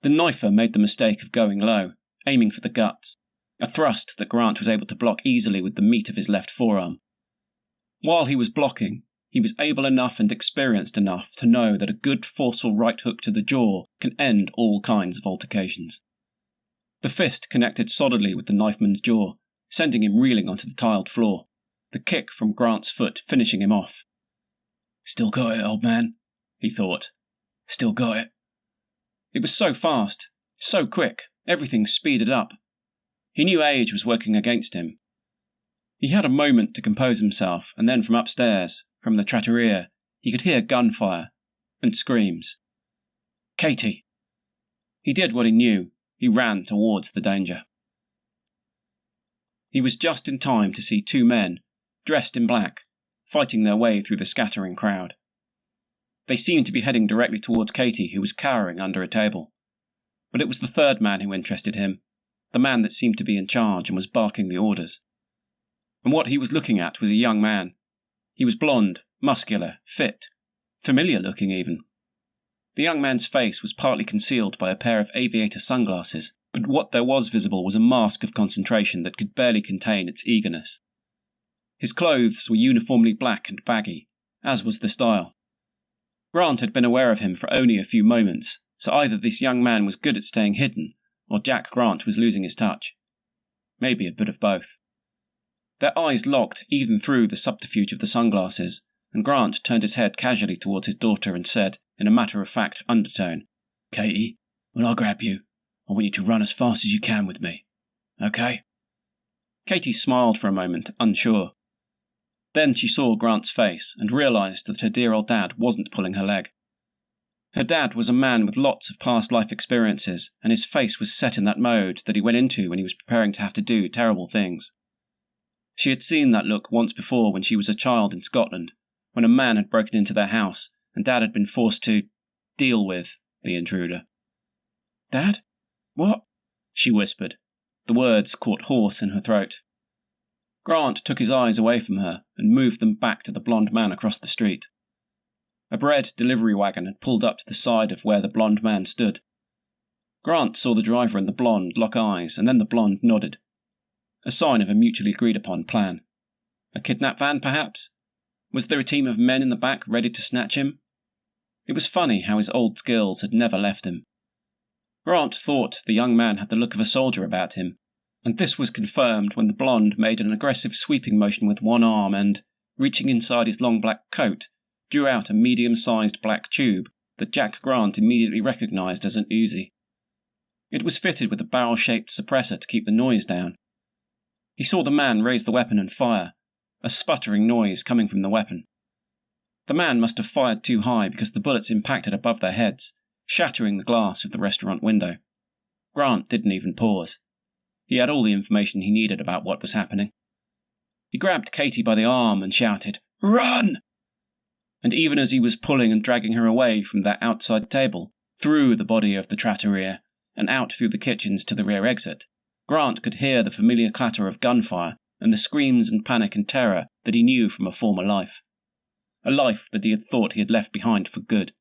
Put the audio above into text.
The knifer made the mistake of going low, aiming for the guts, a thrust that Grant was able to block easily with the meat of his left forearm. While he was blocking, he was able enough and experienced enough to know that a good forceful right hook to the jaw can end all kinds of altercations. The fist connected solidly with the knifeman's jaw, sending him reeling onto the tiled floor, the kick from Grant's foot finishing him off. "Still got it, old man," he thought. "Still got it." It was so fast, so quick, everything speeded up. He knew age was working against him. He had a moment to compose himself, and then from upstairs, from the trattoria, he could hear gunfire and screams. Katie! He did what he knew. He ran towards the danger. He was just in time to see two men, dressed in black, fighting their way through the scattering crowd. They seemed to be heading directly towards Katie, who was cowering under a table. But it was the third man who interested him, the man that seemed to be in charge and was barking the orders. And what he was looking at was a young man. He was blonde, muscular, fit, familiar looking even. The young man's face was partly concealed by a pair of aviator sunglasses, but what there was visible was a mask of concentration that could barely contain its eagerness. His clothes were uniformly black and baggy, as was the style. Grant had been aware of him for only a few moments, so either this young man was good at staying hidden, or Jack Grant was losing his touch. Maybe a bit of both. Their eyes locked even through the subterfuge of the sunglasses, and Grant turned his head casually towards his daughter and said, in a matter-of-fact undertone, "Katie, when I grab you, I want you to run as fast as you can with me. Okay?" Katie smiled for a moment, unsure. Then she saw Grant's face and realised that her dear old dad wasn't pulling her leg. Her dad was a man with lots of past life experiences, and his face was set in that mode that he went into when he was preparing to have to do terrible things. She had seen that look once before when she was a child in Scotland, when a man had broken into their house, and Dad had been forced to deal with the intruder. "Dad? What?" she whispered. The words caught hoarse in her throat. Grant took his eyes away from her and moved them back to the blonde man across the street. A bread delivery wagon had pulled up to the side of where the blonde man stood. Grant saw the driver and the blonde lock eyes, and then the blonde nodded. A sign of a mutually agreed-upon plan. A kidnap van, perhaps? Was there a team of men in the back ready to snatch him? It was funny how his old skills had never left him. Grant thought the young man had the look of a soldier about him, and this was confirmed when the blonde made an aggressive sweeping motion with one arm and, reaching inside his long black coat, drew out a medium-sized black tube that Jack Grant immediately recognised as an Uzi. It was fitted with a barrel-shaped suppressor to keep the noise down. He saw the man raise the weapon and fire, a sputtering noise coming from the weapon. The man must have fired too high because the bullets impacted above their heads, shattering the glass of the restaurant window. Grant didn't even pause. He had all the information he needed about what was happening. He grabbed Katie by the arm and shouted, "Run!" And even as he was pulling and dragging her away from that outside table, through the body of the trattoria, and out through the kitchens to the rear exit, Grant could hear the familiar clatter of gunfire and the screams and panic and terror that he knew from a former life. A life that he had thought he had left behind for good.